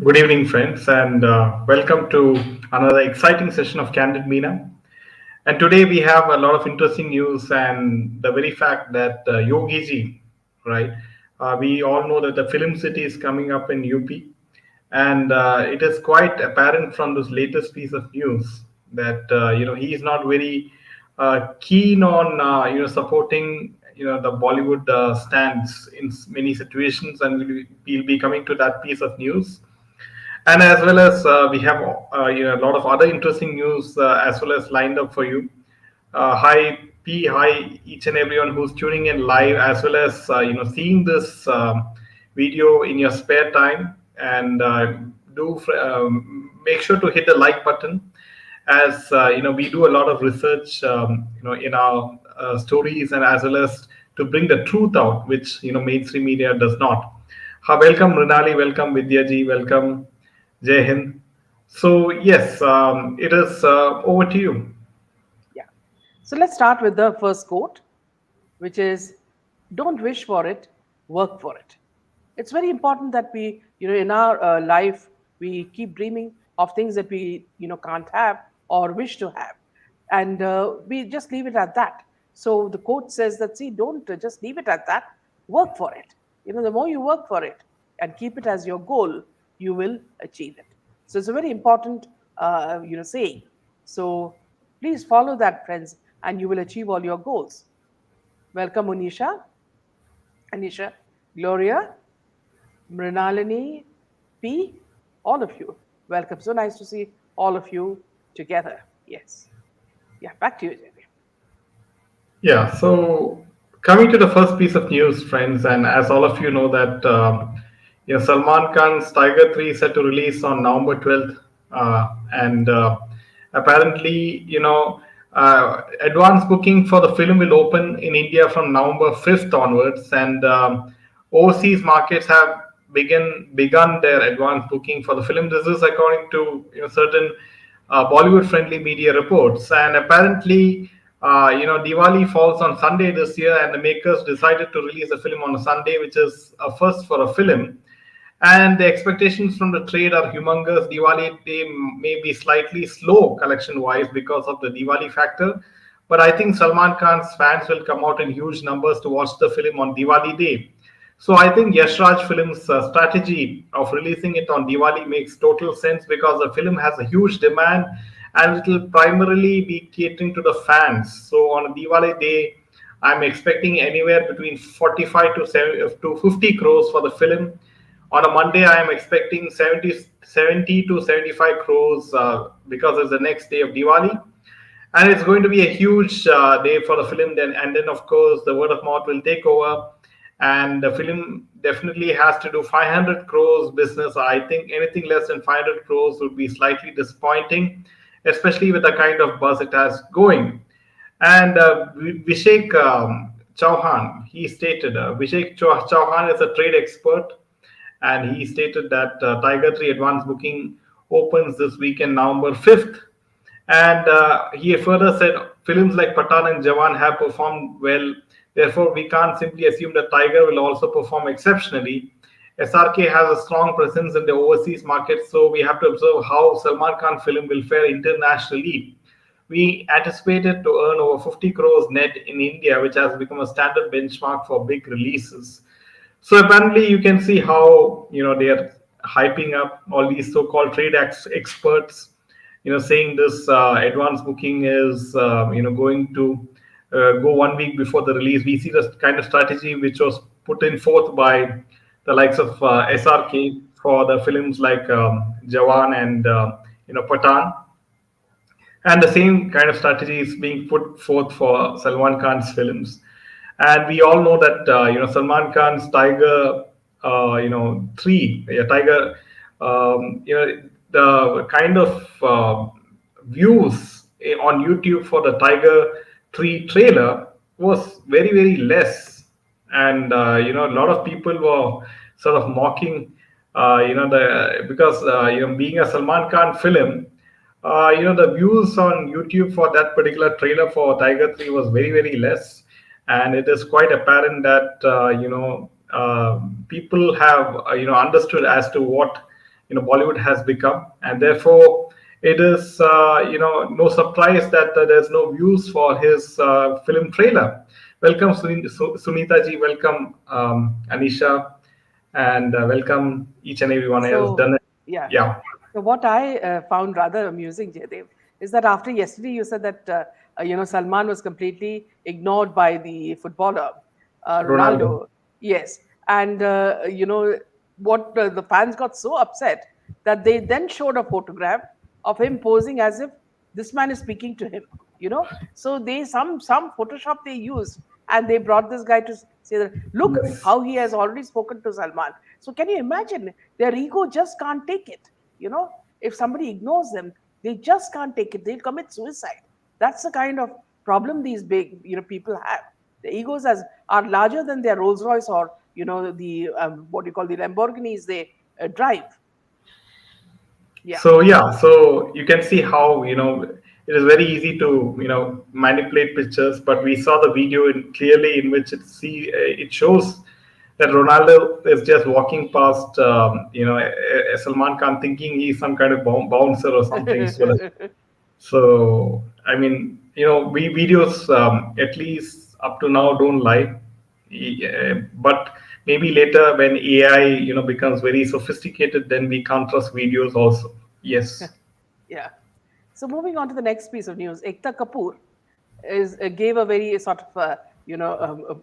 Good evening, friends, and welcome to another exciting session of Candid Meena. And today we have a lot of interesting news, and the very fact that Yogiji, right? We all know that the film city is coming up in UP, and it is quite apparent from this latest piece of news that he is not very keen on supporting the Bollywood stands in many situations, and we'll be coming to that piece of news, and as well as we have a lot of other interesting news as well as lined up for you. Hi P, hi each and everyone who's tuning in live, as well as seeing this video in your spare time, and do make sure to hit the like button, as we do a lot of research in our stories, and as well as to bring the truth out, which mainstream media does not. Welcome Runali, welcome Vidyaji, welcome Jai Hind. So yes, it is over to you. Yeah. So let's start with the first quote, which is don't wish for it, work for it. It's very important that we, in our life, we keep dreaming of things that we, can't have or wish to have. And we just leave it at that. So the quote says that, see, don't just leave it at that, work for it. The more you work for it and keep it as your goal, you will achieve it. So it's a very important, saying. So please follow that, friends, and you will achieve all your goals. Welcome, Unisha, Anisha, Gloria, Mrinalini, P, all of you. Welcome. So nice to see all of you together. Yes. Yeah, back to you, Jerry. Yeah. So coming to the first piece of news, friends, and as all of you know that Salman Khan's Tiger 3 is set to release on November 12th, and apparently advance booking for the film will open in India from November 5th onwards, and overseas markets have begun their advance booking for the film. This is according to certain Bollywood-friendly media reports, and apparently, Diwali falls on Sunday this year, and the makers decided to release the film on a Sunday, which is a first for a film. And the expectations from the trade are humongous. Diwali Day may be slightly slow collection-wise because of the Diwali factor, but I think Salman Khan's fans will come out in huge numbers to watch the film on Diwali Day. So I think Yash Raj Film's strategy of releasing it on Diwali makes total sense, because the film has a huge demand and it will primarily be catering to the fans. So on Diwali Day, I'm expecting anywhere between 45 to 50 crores for the film. On a Monday, I am expecting 70 to 75 crores because it's the next day of Diwali, and it's going to be a huge day for the film. Then of course the word of mouth will take over, and the film definitely has to do 500 crores business. I think anything less than 500 crores would be slightly disappointing, especially with the kind of buzz it has going. And Vishek Chauhan, he stated, Chauhan is a trade expert, and he stated that Tiger 3 advance booking opens this weekend, November 5th. And he further said, films like Patan and Jawan have performed well. Therefore, we can't simply assume that Tiger will also perform exceptionally. SRK has a strong presence in the overseas market, so we have to observe how Salman Khan film will fare internationally. We anticipated to earn over 50 crores net in India, which has become a standard benchmark for big releases. So apparently, you can see how they are hyping up all these so-called trade experts, saying this advance booking is going to go 1 week before the release. We see the kind of strategy which was put in forth by the likes of SRK for the films like Jawan and Patan, and the same kind of strategy is being put forth for Salman Khan's films. And we all know that Salman Khan's Tiger, 3, yeah, Tiger, the kind of views on YouTube for the Tiger 3 trailer was very very less, and a lot of people were sort of mocking, the because being a Salman Khan film, the views on YouTube for that particular trailer for Tiger 3 was very very less, and it is quite apparent that people have understood as to what Bollywood has become, and therefore it is no surprise that there's no views for his film trailer. Welcome, Sunita ji. Welcome, Anisha, and welcome each and everyone else. So, Done it. yeah. Yeah, So what I found rather amusing, Jaydev, is that after yesterday you said that Salman was completely ignored by the footballer Ronaldo. Ronaldo. Yes, and what the fans got so upset that they then showed a photograph of him posing as if this man is speaking to him. So they some Photoshop they used, and they brought this guy to say that look Yes. how he has already spoken to Salman. So can you imagine? Their ego just can't take it. you know if somebody ignores them, they just can't take it, they'll commit suicide. That's the kind of problem these big people have. The egos are larger than their Rolls Royce, or the what you call the Lamborghinis they drive. Yeah. So yeah, so you can see how it is very easy to manipulate pictures, but we saw the video clearly in which it shows that Ronaldo is just walking past Salman Khan, thinking he's some kind of bouncer or something. So I mean, we videos at least up to now don't lie. But maybe later when AI becomes very sophisticated, then we can't trust videos also. Yes. Yeah. So moving on to the next piece of news, Ekta Kapoor gave a very sort of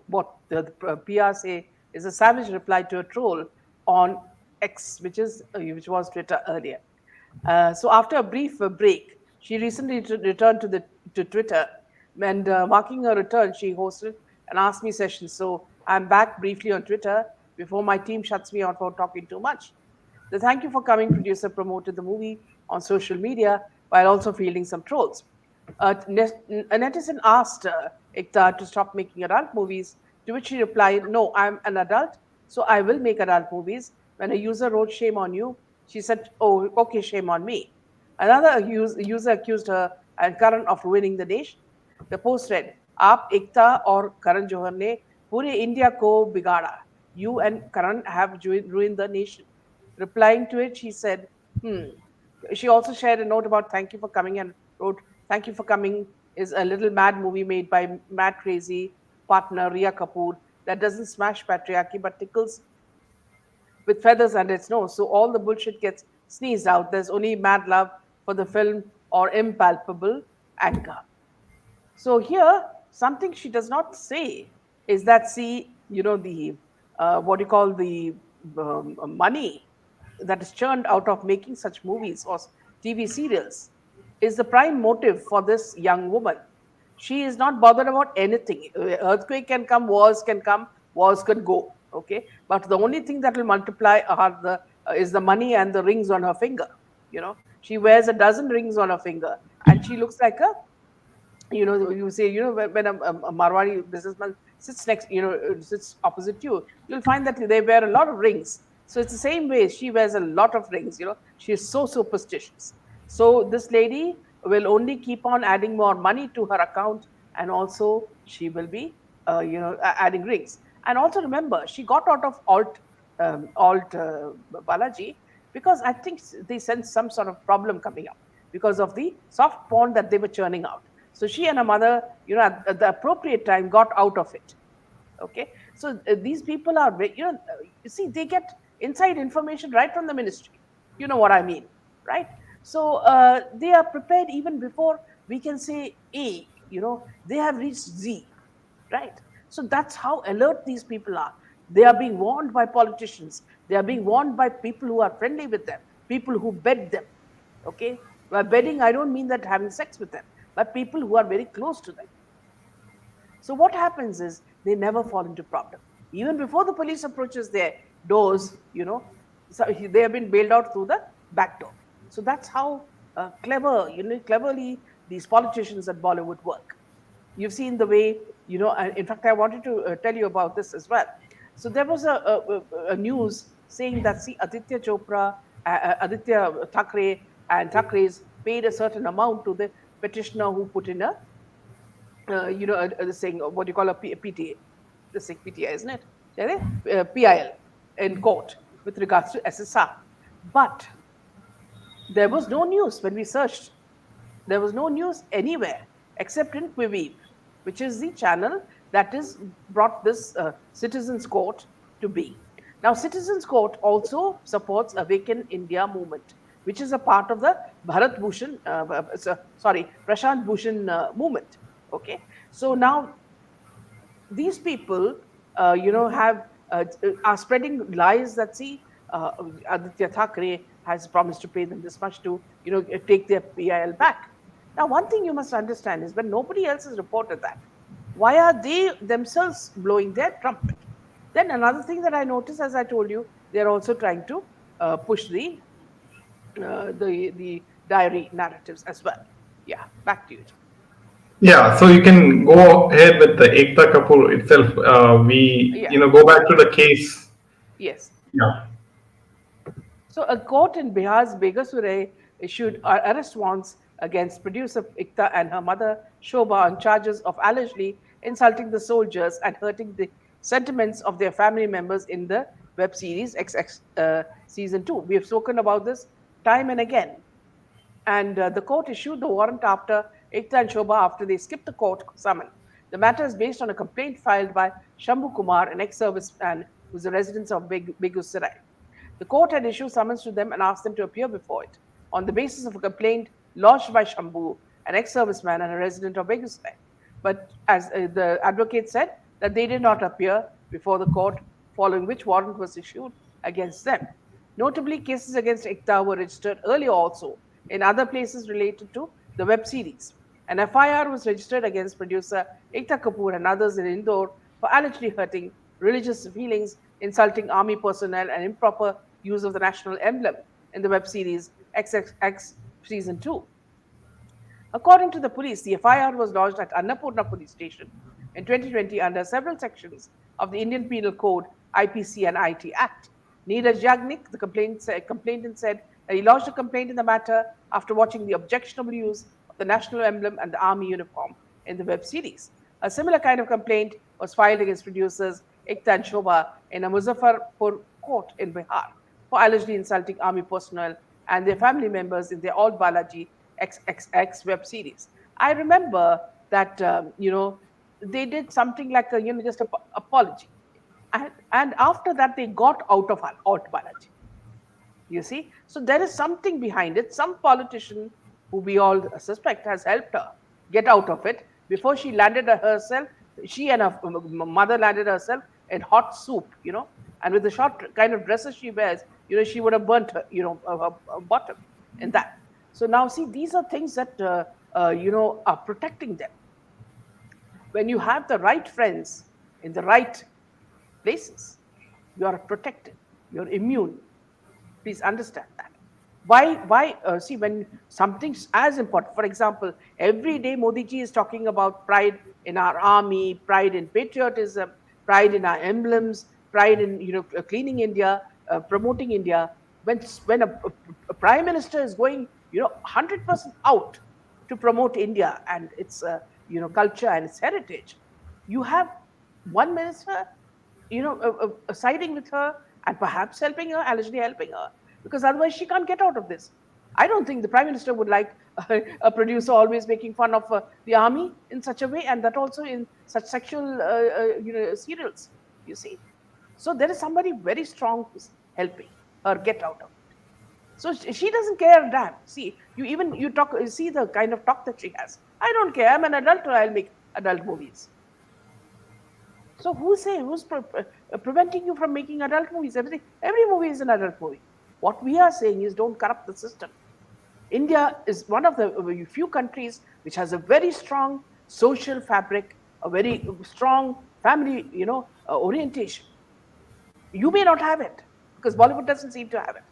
what the PR say is a savage reply to a troll on X, which was Twitter earlier. So after a brief break, she recently returned to Twitter, and marking her return, she hosted an Ask Me session. So I'm back briefly on Twitter before my team shuts me out for talking too much. The Thank You for Coming producer promoted the movie on social media while also fielding some trolls. A netizen asked Ekta to stop making adult movies, to which she replied, "No, I'm an adult, so I will make adult movies." When a user wrote, "Shame on you," she said, "Oh, okay, shame on me." Another user accused her and Karan of ruining the nation. The post read, "आप एकता और Karan Johar ने पूरे India को बिगाड़ा. You and Karan have ruined the nation." Replying to it, she said, "Hmm." She also shared a note about "Thank you for coming" and wrote, "Thank you for coming" is a little mad movie made by mad crazy partner Riya Kapoor that doesn't smash patriarchy but tickles with feathers under its nose. So all the bullshit gets sneezed out. There's only mad love for the film or impalpable anger. So here, something she does not say is that, see, the what you call the money that is churned out of making such movies or TV serials is the prime motive for this young woman. She is not bothered about anything. Earthquake can come, wars can go. Okay, but the only thing that will multiply is the money and the rings on her finger. She wears a dozen rings on her finger, and she looks like a you say, when a Marwari businessman sits sits opposite you, you'll find that they wear a lot of rings. So it's the same way she wears a lot of rings. She is so superstitious. So this lady will only keep on adding more money to her account, and also she will be, adding rings. And also remember, she got out of alt Balaji because I think they sensed some sort of problem coming up because of the soft porn that they were churning out. So she and her mother, at the appropriate time, got out of it. Okay, so these people are, you see, they get inside information right from the ministry. You know what I mean, right? So they are prepared even before we can say A. They have reached Z, right? So that's how alert these people are. They are being warned by politicians. They are being warned by people who are friendly with them, people who bed them. Okay, by bedding, I don't mean that having sex with them, but people who are very close to them. So what happens is they never fall into problem. Even before the police approaches their doors, so they have been bailed out through the back door. So that's how cleverly these politicians at Bollywood work. You've seen the way, in fact, I wanted to tell you about this as well. So there was a news saying that, see, Aditya Chopra, Aditya Thackeray, and Thackerays paid a certain amount to the petitioner who put in this thing, what do you call a PTA? This thing, PTI, isn't it? PIL in court with regards to SSR. But There was no news when we searched. There was no news anywhere except in Quiveep, which is the channel that is brought this Citizens Court to be. Now, Citizens Court also supports Awaken India movement, which is a part of the Bharat Bhushan, Prashant Bhushan movement. Okay, so now these people, have are spreading lies that see Aditya Thackeray has promised to pay them this much to, take their PIL back. Now, one thing you must understand is when nobody else has reported that, why are they themselves blowing their trumpet? Then another thing that I noticed, as I told you, they're also trying to push the diary narratives as well. Yeah, back to you. Yeah, so you can go ahead with the Ekta Kapoor itself. We, Yeah, go back yeah, to the case. yes. Yeah. So, a court in Bihar's Begusarai issued arrest warrants against producer Ikta and her mother Shobha on charges of allegedly insulting the soldiers and hurting the sentiments of their family members in the web series XX season 2. We have spoken about this time and again. And the court issued the warrant after Ekta and Shobha after they skipped the court summon. The matter is based on a complaint filed by Shambhu Kumar, an ex-serviceman who's a resident of Begusarai. The court had issued summons to them and asked them to appear before it on the basis of a complaint lodged by Shambhu, an ex-serviceman and a resident of Begusarai. But as the advocate said, that they did not appear before the court, following which warrant was issued against them. Notably, cases against Ekta were registered earlier also in other places related to the web series. An FIR was registered against producer Ekta Kapoor and others in Indore for allegedly hurting religious feelings, insulting army personnel, and improper use of the national emblem in the web series XXX Season 2. According to the police, the FIR was lodged at Annapurna Police Station in 2020 under several sections of the Indian Penal Code, IPC, and IT Act. Neeraj Yagnik, the complainant, said that he lodged a complaint in the matter after watching the objectionable use of the national emblem and the army uniform in the web series. A similar kind of complaint was filed against producers Ekta and Shobha in a Muzaffarpur court in Bihar for allegedly insulting army personnel and their family members in their All Balaji XXX web series. I remember that, they did something like a, just a apology. And after that, they got out of Alt Balaji. You see? So there is something behind it. Some politician who we all suspect has helped her get out of it before she landed herself. She and her mother landed herself in hot soup, and with the short kind of dresses she wears, she would have burnt her, her bottom in that. So now, see, these are things that, are protecting them. When you have the right friends in the right places, you are protected, you're immune. Please understand that. Why see, when something's as important, for example, every day Modi ji is talking about pride in our army, pride in patriotism, pride in our emblems, pride in, cleaning India, promoting India. When a prime minister is going, 100% out to promote India and its, culture and its heritage, you have one minister, siding with her and perhaps helping her, allegedly helping her, because otherwise she can't get out of this. I don't think the prime minister would like a producer always making fun of the army in such a way, and that also in such sexual, serials. You see, so there is somebody very strong who's helping her get out of it. So she doesn't care a damn. See, you talk. You see the kind of talk that she has. I don't care. I'm an adult, or I'll make adult movies. So who's preventing you from making adult movies? Every movie is an adult movie. What we are saying is don't corrupt the system. India is one of the few countries which has a very strong social fabric, a very strong family, orientation. You may not have it because Bollywood doesn't seem to have it,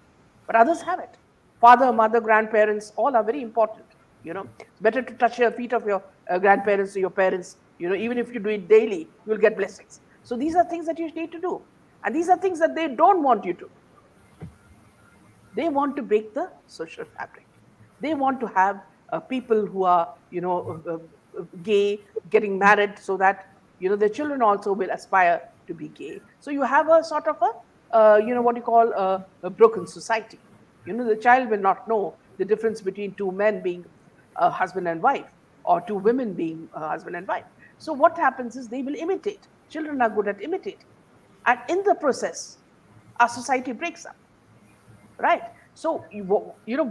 but others have it. Father, mother, grandparents, all are very important. It's better to touch the feet of your grandparents or your parents. Even if you do it daily, you'll get blessings. So these are things that you need to do, and these are things that they don't want you to. They want to break the social fabric. They want to have people who are, gay getting married so that, their children also will aspire to be gay. So you have a sort of what you call a broken society. The child will not know the difference between two men being a husband and wife, or two women being a husband and wife. So what happens is they will imitate. Children are good at imitating. And in the process, our society breaks up, right? So you know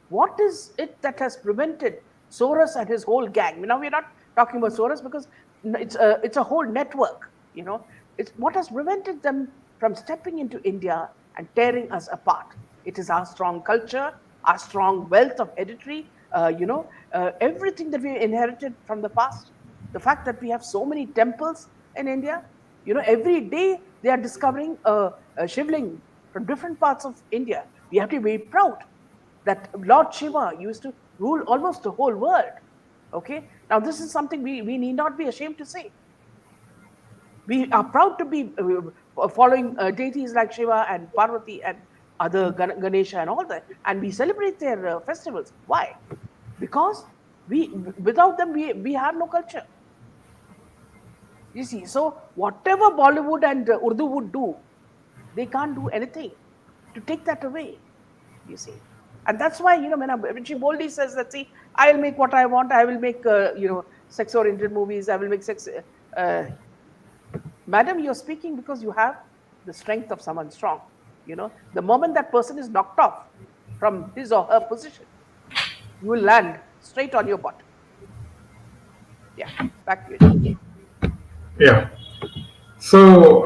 what is it that has prevented Soros and his whole gang? Now we're not talking about Soros because it's a whole network. It's what has prevented them from stepping into India and tearing us apart. It is our strong culture, our strong wealth of editry, everything that we inherited from the past. The fact that we have so many temples in India, every day they are discovering a shivling from different parts of India. We have to be proud that Lord Shiva used to rule almost the whole world. Okay, now this is something we need not be ashamed to say. We are proud to be following deities like Shiva and Parvati and other Ganesha and all that, and we celebrate their festivals. Why? Because without them we have no culture. You see, so whatever Bollywood and Urdu would do, they can't do anything to take that away. You see, and that's why when she boldly says that, see, I will make what I want. I will make sex-oriented movies. I will make sex. Madam, you're speaking because you have the strength of someone strong. The moment that person is knocked off from his or her position, you will land straight on your butt. Yeah, back to you. Yeah. So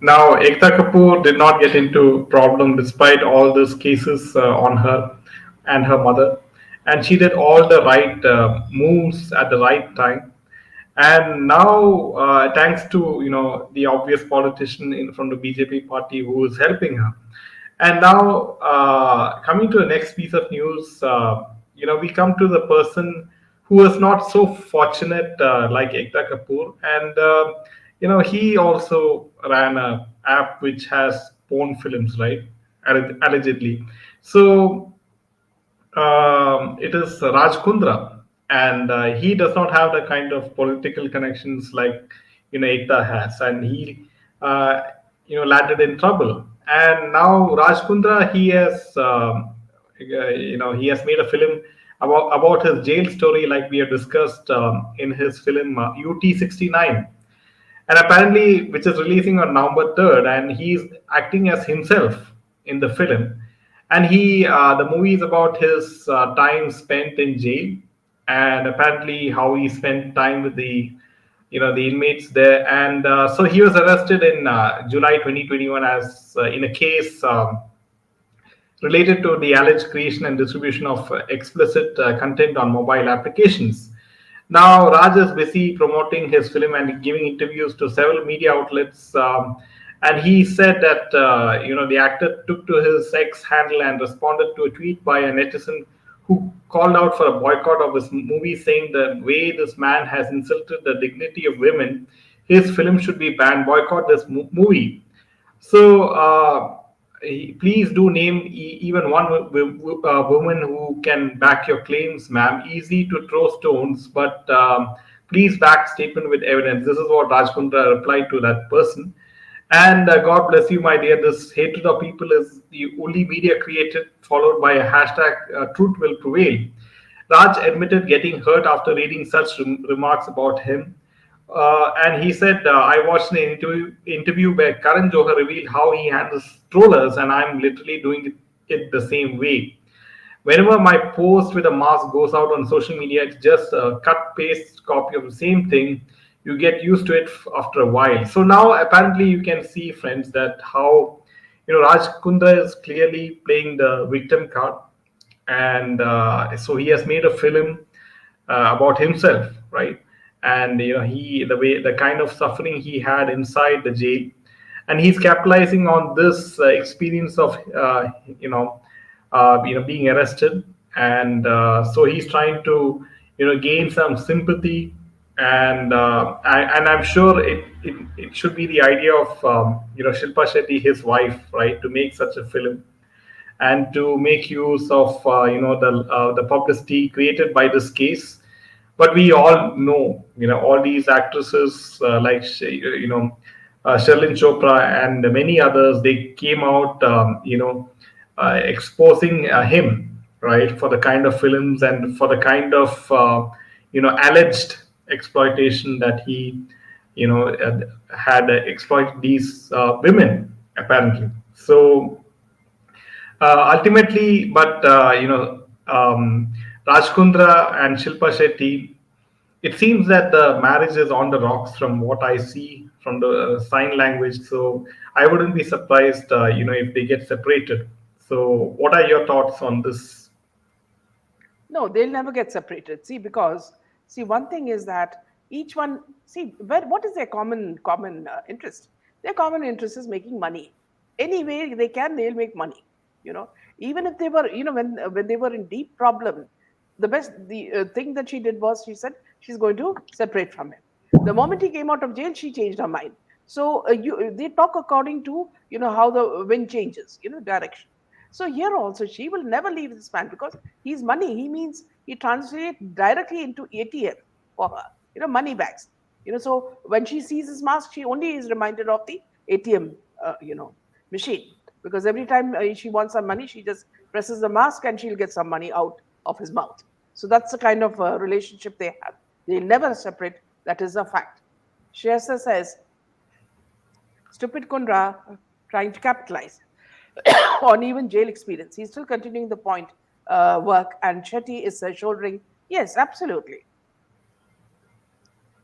now Ekta Kapoor did not get into problem despite all these cases on her and her mother, and she did all the right moves at the right time. And now, thanks to the obvious politician from the BJP party who is helping her. And now, coming to the next piece of news, we come to the person who was not so fortunate like Ekta Kapoor, and he also ran a app which has porn films, right? Allegedly. So it is Raj Kundra, and he does not have the kind of political connections like Ekta has, and he uh, landed in trouble. And now Raj Kundra, he has made a film about his jail story, like we have discussed in his film UT69, and apparently which is releasing on November 3rd, and he's acting as himself in the film. And the movie is about his time spent in jail, and apparently how he spent time with the inmates there. And so he was arrested in July 2021 as in a case related to the alleged creation and distribution of explicit content on mobile applications. Now, Raj is busy promoting his film and giving interviews to several media outlets. And he said that the actor took to his X handle and responded to a tweet by a netizen who called out for a boycott of his movie, saying the way this man has insulted the dignity of women, his film should be banned. Boycott this movie. So please do name even one woman who can back your claims, ma'am. Easy to throw stones, but please back statement with evidence. This is what Raj Kundra replied to that person. And God bless you, my dear. This hatred of people is the only media created, followed by a hashtag truth will prevail. Raj admitted getting hurt after reading such remarks about him. And he said, I watched an interview where Karan Johar revealed how he handles trollers, and I'm literally doing it the same way. Whenever my post with a mask goes out on social media, it's just a cut paste copy of the same thing. You get used to it after a while. So now apparently you can see, friends, that how Raj Kundra is clearly playing the victim card, and so he has made a film about himself, right? And the kind of suffering he had inside the jail, and he's capitalizing on this experience of being arrested, and so he's trying to gain some sympathy, and I'm sure it should be the idea of Shilpa Shetty, his wife, right, to make such a film and to make use of the publicity created by this case. But we all know all these actresses like Sherlyn Chopra and many others, they came out exposing him, right? For the kind of films and for the kind of alleged exploitation that he had exploited these women apparently. So ultimately, but Raj Kundra and Shilpa Shetty, it seems that the marriage is on the rocks from what I see from the sign language. So I wouldn't be surprised, if they get separated. So what are your thoughts on this? No, they'll never get separated. See, because see, one thing is that each one see what is their common interest? Their common interest is making money. Any way they can, they'll make money. You know, even if they were, when they were in deep problem, the thing that she did was she said she's going to separate from him. The moment he came out of jail, she changed her mind. So they talk according to how the wind changes, direction. So here also, she will never leave this man because he's money. He means he translates directly into ATM for her, money bags. So when she sees his mask, she only is reminded of the ATM, machine. Because every time she wants some money, she just presses the mask and she'll get some money out of his mouth. So that's the kind of relationship they have. They'll never separate. That is a fact. Shrestha says, stupid Kundra trying to capitalize on even jail experience. He's still continuing the point work, and Shetty is shouldering. Yes, absolutely.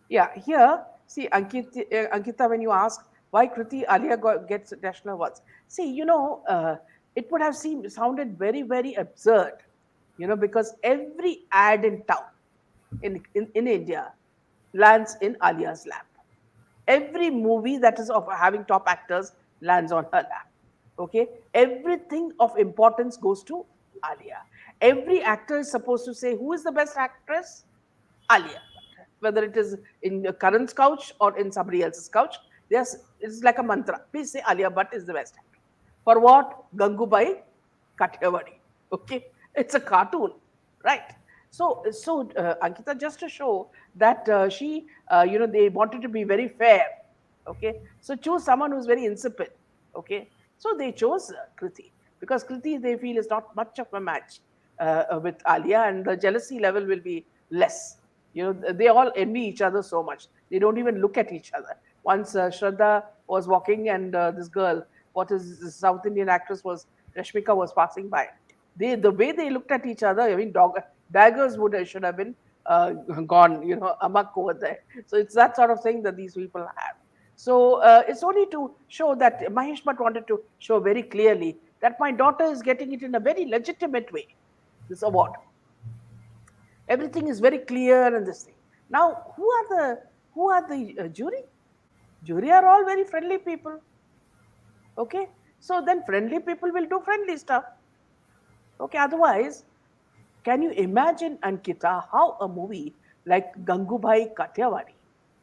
Yeah, here, see, Ankita, when you ask why Kriti Alia gets national awards, see, it would have sounded very, very absurd, because every ad in town in India lands in Alia's lap. Every movie that is of having top actors lands on her lap. Okay, everything of importance goes to Alia. Every actor is supposed to say who is the best actress, Alia. Whether it is in Karan's couch or in somebody else's couch, yes, it's like a mantra. Please say Alia Bhatt is the best actor. For what? Gangubai Kathiawadi. Okay, it's a cartoon, right? So Ankita, just to show that they wanted to be very fair. Okay, so choose someone who's very insipid. Okay, so they chose Kriti because Kriti they feel is not much of a match with Alia, and the jealousy level will be less. They all envy each other so much. They don't even look at each other. Once Shraddha was walking, and this girl, what is this South Indian actress was Rashmika was passing by. The way they looked at each other, I mean, daggers should have been gone, amok over there. So it's that sort of thing that these people have. So it's only to show that Mahesh Bhatt wanted to show very clearly that my daughter is getting it in a very legitimate way, this award. Everything is very clear in this thing. Now, who are the jury? Jury are all very friendly people. Okay, so then friendly people will do friendly stuff. Okay, otherwise, can you imagine, Ankita, how a movie like Gangubai Kathiawadi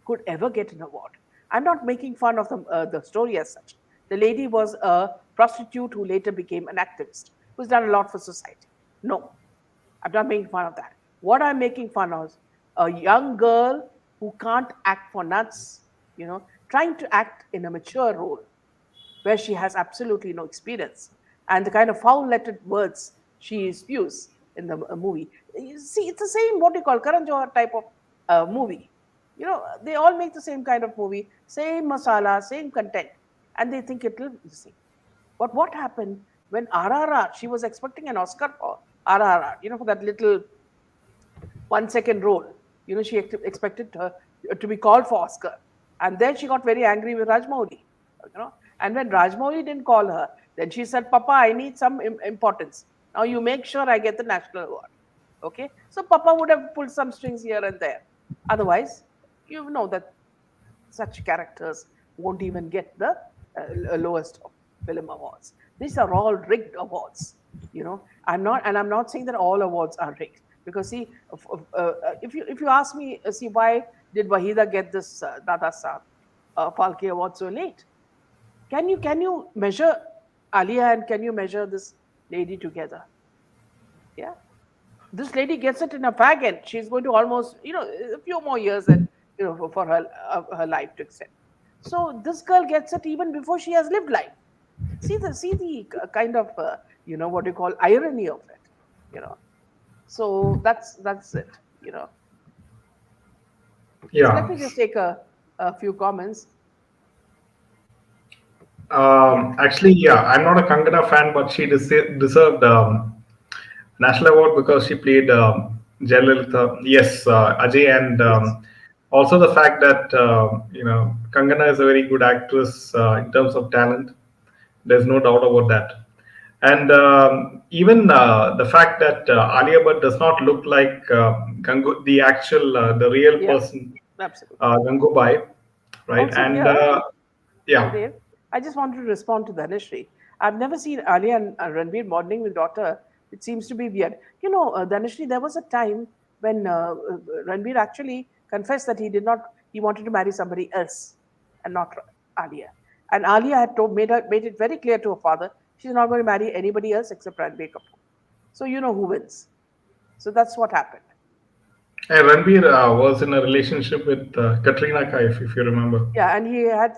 could ever get an award? I'm not making fun of the story as such. The lady was a prostitute who later became an activist, who's done a lot for society. No, I'm not making fun of that. What I'm making fun of is a young girl who can't act for nuts, trying to act in a mature role where she has absolutely no experience, and the kind of foul-lettered words she spews in the movie. You see, it's the same what you call Karan Johar type of movie. They all make the same kind of movie, same masala, same content, and they think it will be the same. But what happened when RRR? She was expecting an Oscar for RRR, for that little 1 second role. She expected her to be called for Oscar, and then she got very angry with Rajmouli. And when Rajmouli didn't call her, then she said, "Papa, I need some importance. Now you make sure I get the national award." Okay, so Papa would have pulled some strings here and there. Otherwise, you know that such characters won't even get the lowest of film awards. These are all rigged awards. I'm not saying that all awards are rigged, because see, if you ask me, see, why did Wahida get this Dada Saab Phalke award so late? Can you measure Alia and can you measure this lady together? Yeah, this lady gets it in a fag end. She's going to almost a few more years and for her life to extend. So this girl gets it even before she has lived life. See the kind of what you call irony of it. you know. So that's it, you know. So let Yeah. me just take a few comments. Yeah, Actually, yeah, I'm not a Kangana fan, but she deserved national award because she played Jayalalitha. Yes, Ajay, and yes, also the fact that Kangana is a very good actress in terms of talent. There's no doubt about that. And even the fact that Alia Bhatt does not look like the actual, the real yeah, person, absolutely. Gangubai, right? Also And here, yeah, Dave, I just wanted to respond to Dhanashree. I've never seen Alia and Ranveer modeling with daughter. It seems to be weird. Dhanashree, there was a time when Ranveer actually confessed that he did not, he wanted to marry somebody else and not Alia. And Alia had made it very clear to her father she's not going to marry anybody else except Ranveer Kapoor. So you know who wins. So that's what happened. and Ranbir was in a relationship with Katrina Kaif, if you remember. Yeah, and he had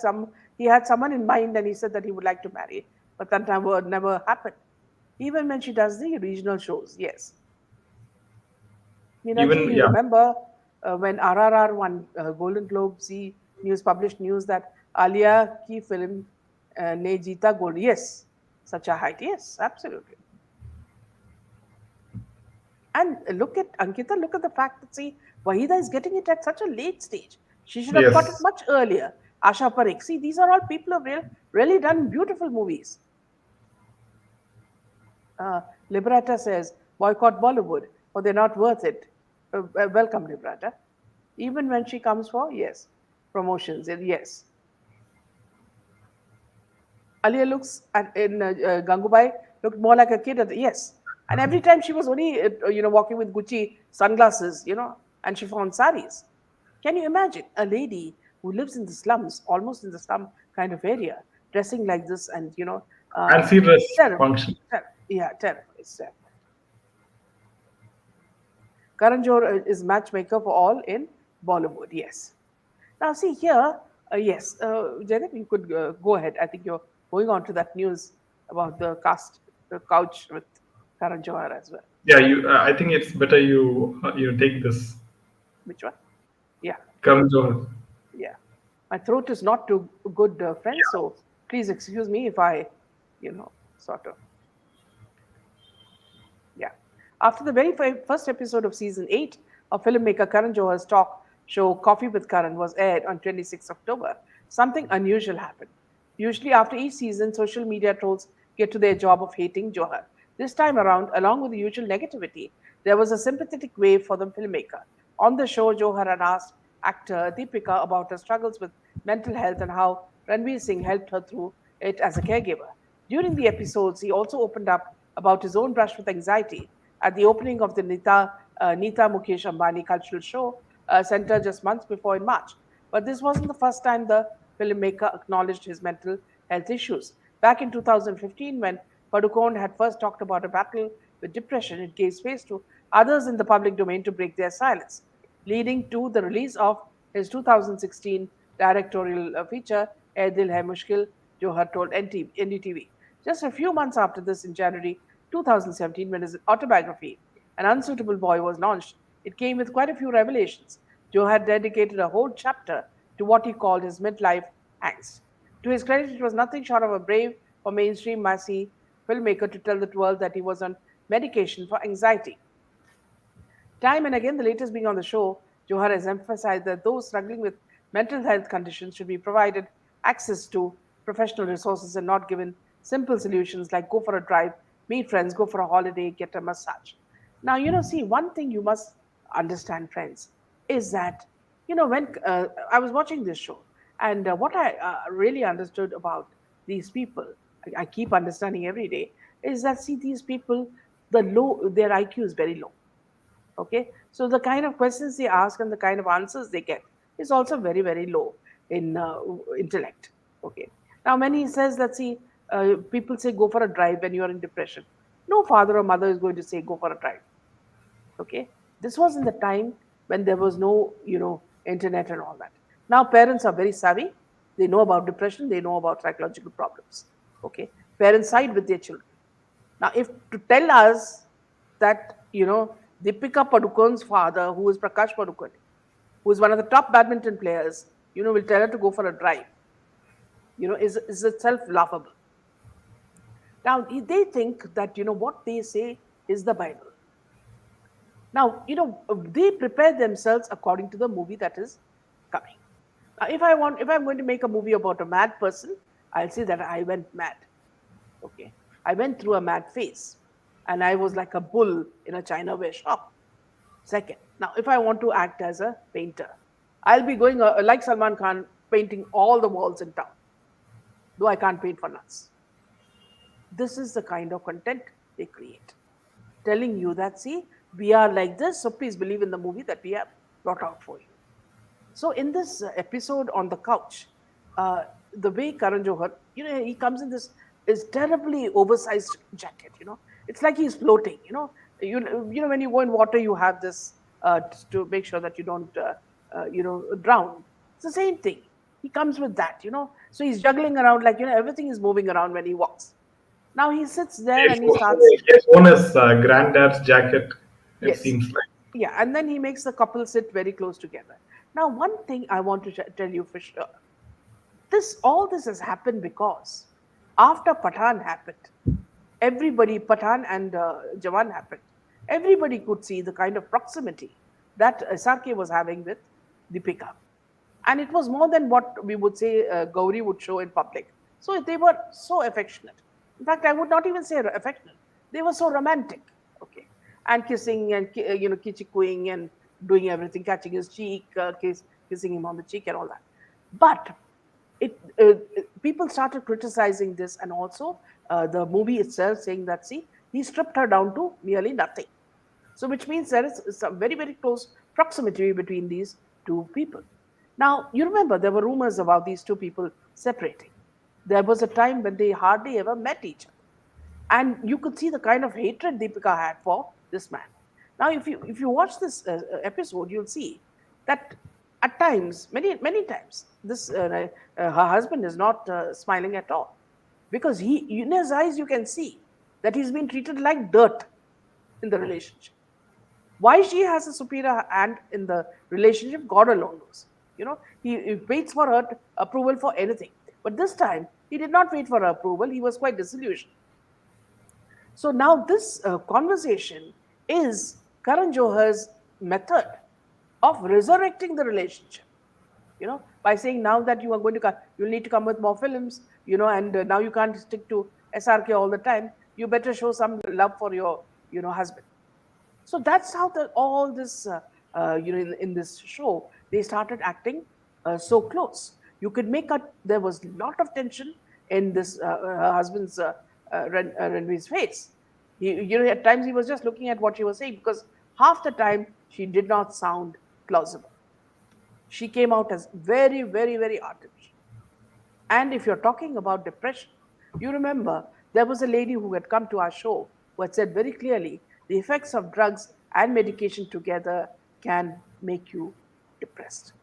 someone in mind, and he said that he would like to marry, but that never happened. Even when she does the regional shows, yes. Meenaji, Even you yeah, remember when RRR won Golden Globe, Z News published news that Alia ki film ne jeeta gold. Yes, such a height. Yes, absolutely. And look at Ankita, look at the fact that, see, Wahida is getting it at such a late stage. She should have got it yes, much earlier. Asha Parekh. See, these are all people who have really done beautiful movies. Uh, Liberata says, boycott Bollywood, or they're not worth it. Welcome, Liberata. Even when she comes for, yes, promotions, yes. Alia looks in Gangubai looked more like a kid. Yes, and every time she was only walking with Gucci sunglasses, and chiffon saris. Can you imagine a lady who lives in the slums, almost in the slum kind of area, dressing like this, and fancy dress terrible, function. yeah, terrible. It's terrible. Karan Johar is matchmaker for all in Bollywood. Yes. Now, see here, yes, Jaideep, you could go ahead. I think you're going on to that news about the cast, the couch with Karan Johar as well. Yeah, you. I think it's better you take this. Which one? Yeah, Karan Johar. yeah. My throat is not too good, friends, Yeah. so please excuse me if I, sort of, yeah. After the very first episode of season 8 of filmmaker Karan Johar's talk show Coffee with Karan was aired on 26 October, something unusual happened. Usually, after each season, social media trolls get to their job of hating Johar. This time around, along with the usual negativity, there was a sympathetic wave for the filmmaker. On the show, Johar had asked actor Deepika about her struggles with mental health and how Ranveer Singh helped her through it as a caregiver. During the episodes, he also opened up about his own brush with anxiety at the opening of the Nita Mukesh Ambani cultural show center just months before in March. But this wasn't the first time the filmmaker acknowledged his mental health issues. Back in 2015, when Padukone had first talked about a battle with depression, it gave space to others in the public domain to break their silence, leading to the release of his 2016 directorial feature, "Eh Dil Hai Mushkil," Johar told NDTV. Just a few months after this, in January 2017, when his autobiography, An Unsuitable Boy, was launched, it came with quite a few revelations. Johar dedicated a whole chapter to what he called his midlife angst. To his credit, it was nothing short of a brave for mainstream massy filmmaker to tell the world that he was on medication for anxiety. Time and again, the latest being on the show, Johar has emphasized that those struggling with mental health conditions should be provided access to professional resources and not given simple solutions like go for a drive, meet friends, go for a holiday, get a massage. Now, see, one thing you must understand, friends, is that, when I was watching this show, and what I really understood about these people, I keep understanding every day, is that, see, these people, their IQ is very low. Okay, so the kind of questions they ask and the kind of answers they get is also very, very low in intellect. Okay, now when he says that, see, people say go for a drive when you are in depression, no father or mother is going to say go for a drive. Okay, this was in the time when there was no internet and all that. Now parents are very savvy. They know about depression, they know about psychological problems. Okay, parents side with their children. Now if to tell us that, Deepika Padukone's father, who is Prakash Padukone, who is one of the top badminton players, will tell her to go for a drive, is itself laughable. Now, they think that, what they say is the Bible. Now, they prepare themselves according to the movie that is coming. Now, if I'm going to make a movie about a mad person, I'll say that I went mad. Okay. I went through a mad phase and I was like a bull in a China ware shop. Second, now if I want to act as a painter, I'll be going like Salman Khan, painting all the walls in town, though I can't paint for nuts. This is the kind of content they create, telling you that, see, we are like this, so please believe in the movie that we have brought out for you. So in this episode on the couch, the way Karan Johar, he comes in this is terribly oversized jacket. It's like he's floating. When you go in water, you have this to make sure that you don't, drown. It's the same thing. He comes with that. So he's juggling around like everything is moving around when he walks. Now he sits there and he starts. He has worn his granddad's jacket, it Yes, seems like. yeah, and then he makes the couple sit very close together. Now, one thing I want to tell you for sure, all this has happened because after Pathan happened, everybody, Pathan and Jawan happened, everybody could see the kind of proximity that SRK was having with Deepika. And it was more than what we would say Gauri would show in public. So they were so affectionate. In fact, I would not even say affectionate. They were so romantic. Okay. And kissing and, kichikuing and doing everything, catching his cheek, kissing him on the cheek and all that. But people started criticizing this, and also the movie itself saying that, see, he stripped her down to nearly nothing. So which means there is some very, very close proximity between these two people. Now, you remember there were rumors about these two people separating. There was a time when they hardly ever met each other. And you could see the kind of hatred Deepika had for this man. Now, if you watch this episode, you'll see that at times, many times, this her husband is not smiling at all, because in his eyes you can see that he's been treated like dirt in the relationship. Why she has a superior hand in the relationship, God alone knows. He waits for her approval for anything. But this time, he did not wait for her approval. He was quite disillusioned. So now this conversation is Karan Johar's method of resurrecting the relationship. By saying now that you are going to come, you'll need to come with more films, and now you can't stick to SRK all the time. You better show some love for your, husband. So that's how all this, in this show, they started acting so close. You could make out there was a lot of tension in this her husband's Ranveer's face. At times he was just looking at what she was saying, because half the time she did not sound plausible. She came out as very, very, very artificial. And if you're talking about depression, you remember there was a lady who had come to our show who had said very clearly the effects of drugs and medication together can make you depressed.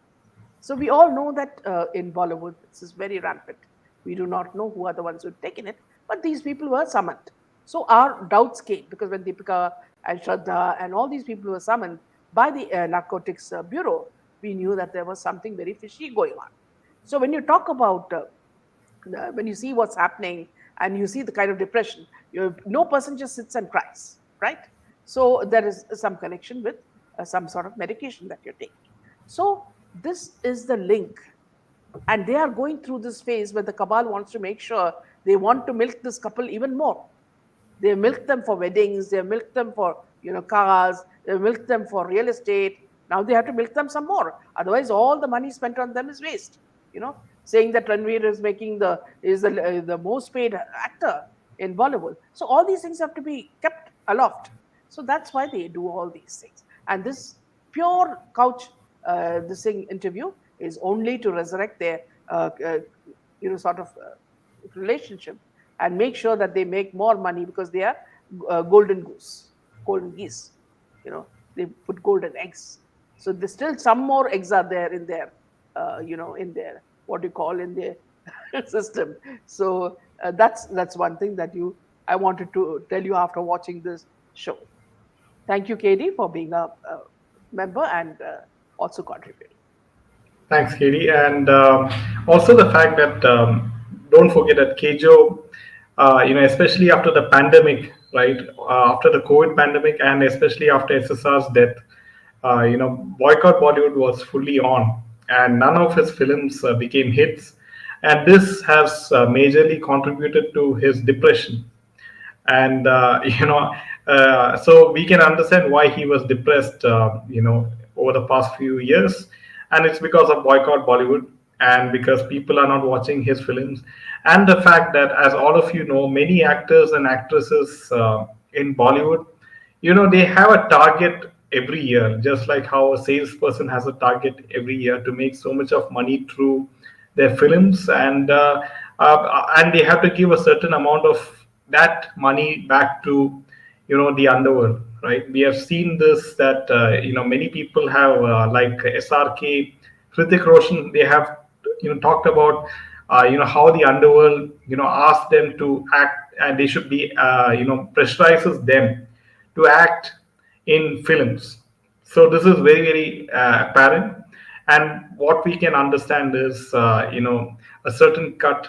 So we all know that in Bollywood, this is very rampant. We do not know who are the ones who have taken it, but these people were summoned. So our doubts came, because when Deepika and Shraddha and all these people were summoned by the Narcotics Bureau, we knew that there was something very fishy going on. So when you talk about, when you see what's happening and you see the kind of depression, no person just sits and cries, right? So there is some connection with some sort of medication that you're taking. So this is the link. And they are going through this phase where the cabal wants to make sure they want to milk this couple even more. They milk them for weddings, they milk them for cars, they milk them for real estate. Now they have to milk them some more. Otherwise, all the money spent on them is waste. Saying that Ranveer is the most paid actor in Bollywood. So all these things have to be kept aloft. So that's why they do all these things. And this pure couch this thing interview is only to resurrect their sort of relationship and make sure that they make more money, because they are golden geese. They put golden eggs. So there's still some more eggs are there in their, in their, what do you call, in their system. So that's one thing that I wanted to tell you after watching this show. Thank you, KD, for being a member and also contributing. Thanks, Katie. And also the fact that don't forget that Kejo, especially after the pandemic, right? After the COVID pandemic, and especially after SSR's death, boycott Bollywood was fully on, and none of his films became hits, and this has majorly contributed to his depression. And so we can understand why he was depressed over the past few years, and it's because of boycott Bollywood, and because people are not watching his films, and the fact that, as all of you know, many actors and actresses in Bollywood, they have a target every year, just like how a salesperson has a target every year to make so much of money through their films, and they have to give a certain amount of that money back to the underworld, right? We have seen this, that many people have like SRK, Hrithik Roshan, they have talked about how the underworld asked them to act, and they should be pressurizes them to act in films. So this is very, very apparent, and what we can understand is a certain cut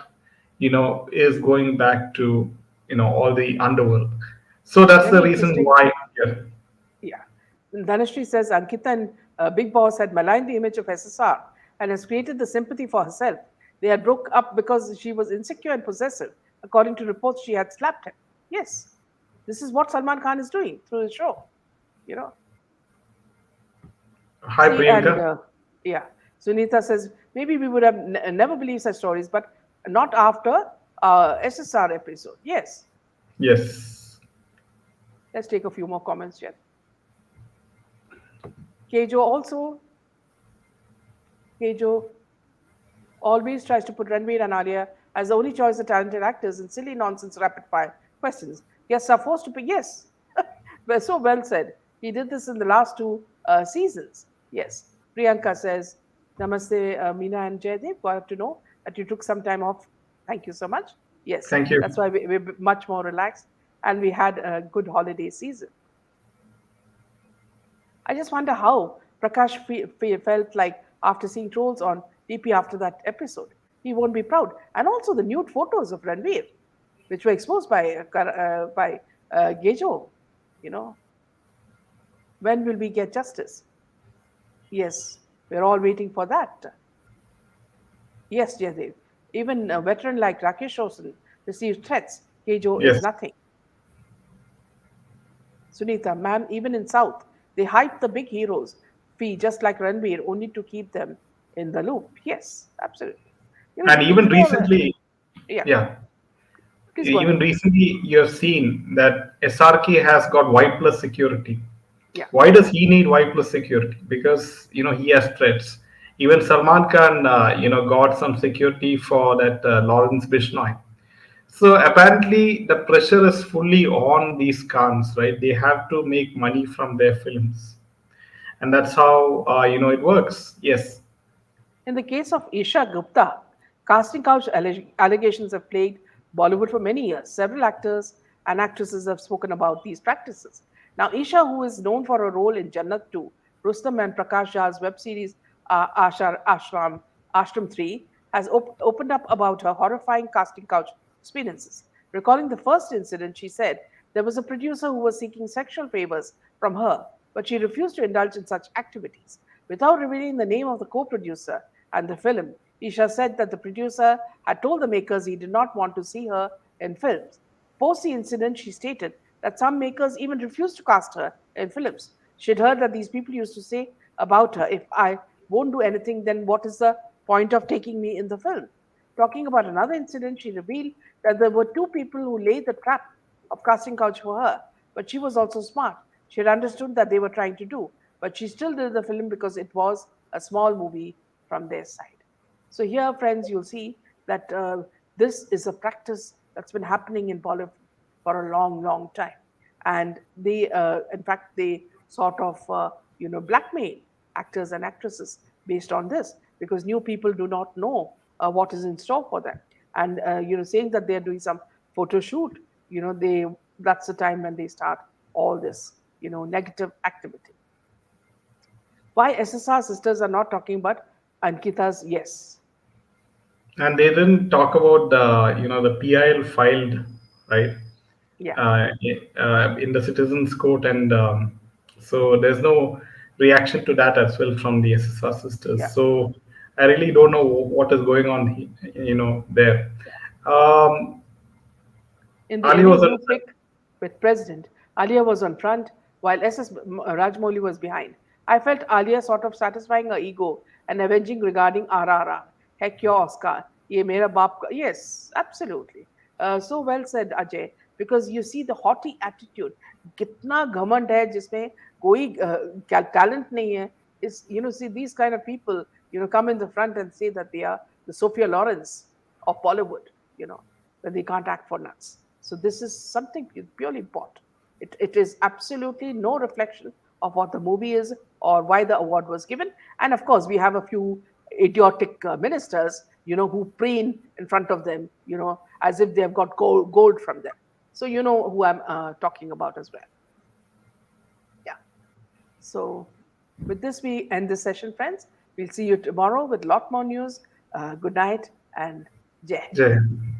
is going back to all the underworld. So that's the Very reason interesting. why. Yeah. Yeah. Dhanashree says Ankita and Big Boss had maligned the image of SSR and has created the sympathy for herself. They had broke up because she was insecure and possessive. According to reports, she had slapped him. Yes, this is what Salman Khan is doing through his show. You know, Hi, see, and Priyanka. yeah, Sunita says maybe we would have never believed such stories, but not after SSR episode. Yes, Yes. let's take a few more comments, Jen. Kejo also, Kejo always tries to put Ranveer and Alia as the only choice of talented actors in silly nonsense rapid fire questions. Yes, are forced to pick. Yes, well, so well said. He did this in the last two seasons. Yes. Priyanka says, Namaste, Meena and Jaydev. Got to know that you took some time off. Thank you so much. Yes, Thank you. that's why we're much more relaxed and we had a good holiday season. I just wonder how Prakash felt like after seeing trolls on DP after that episode. He won't be proud. And also the nude photos of Ranveer, which were exposed by Gejo. You know, when will we get justice? Yes, we're all waiting for that. Yes, Jadev. Even a veteran like Rakesh Roshan received threats. Gejo is Yes. nothing. Sunita, ma'am, even in South, they hype the big heroes fee just like Ranveer only to keep them in the loop. Yes, absolutely. And even You know, recently, yeah, yeah, please go even ahead. recently, you have seen that SRK has got Y plus security. Yeah, Why does he need Y plus security? Because he has threats. Even Salman Khan, got some security for that Lawrence Bishnoi. So apparently, the pressure is fully on these Khans, right? They have to make money from their films, and that's how it works. Yes. in the case of Isha Gupta, casting couch allegations have plagued Bollywood for many years. Several actors and actresses have spoken about these practices. Now, Isha, who is known for her role in Jannat 2, Rustam and Prakash Jha's web series Ashram 3, has opened up about her horrifying casting couch experiences. Recalling the first incident, she said there was a producer who was seeking sexual favors from her, but she refused to indulge in such activities. Without revealing the name of the co producer and the film, Isha said that the producer had told the makers he did not want to see her in films. Post the incident, she stated that some makers even refused to cast her in films. She'd heard that these people used to say about her, if I won't do anything, then what is the point of taking me in the film? Talking about another incident, she revealed that there were two people who laid the trap of casting couch for her, but she was also smart. She had understood that they were trying to do, but she still did the film because it was a small movie from their side. So here, friends, you'll see that this is a practice that's been happening in Bollywood for a long, long time, and they, in fact, they sort of, blackmail actors and actresses based on this because new people do not know what is in store for them, and saying that they are doing some photo shoot, they that's the time when they start all this. negative activity. Why SSR sisters are not talking about Ankita's yes? And they didn't talk about the PIL filed, right, Yeah, in the citizens court, and so there's no reaction to that as well from the SSR sisters. yeah, So I really don't know what is going on, there. yeah. Um, In the Ali any was on. group pic with President, Alia was on front while SS Rajmouli was behind. I felt Alia sort of satisfying her ego and avenging regarding RRR. Heck your Oscar. Ye mera baap ka. Yes, absolutely. So well said, Ajay. Because you see the haughty attitude. कितना घमंड है जिसमें कोई talent नहीं है. Is see these kind of people come in the front and say that they are the Sophia Lawrence of Bollywood. That they can't act for nuts. So this is something purely bought. It is absolutely no reflection of what the movie is or why the award was given. And of course, we have a few idiotic ministers, who preen in front of them, as if they have got gold from them. So you know who I'm talking about as well. Yeah. So with this, we end this session, friends. We'll see you tomorrow with a lot more news. Good night and Jai Hind. Jai Hind.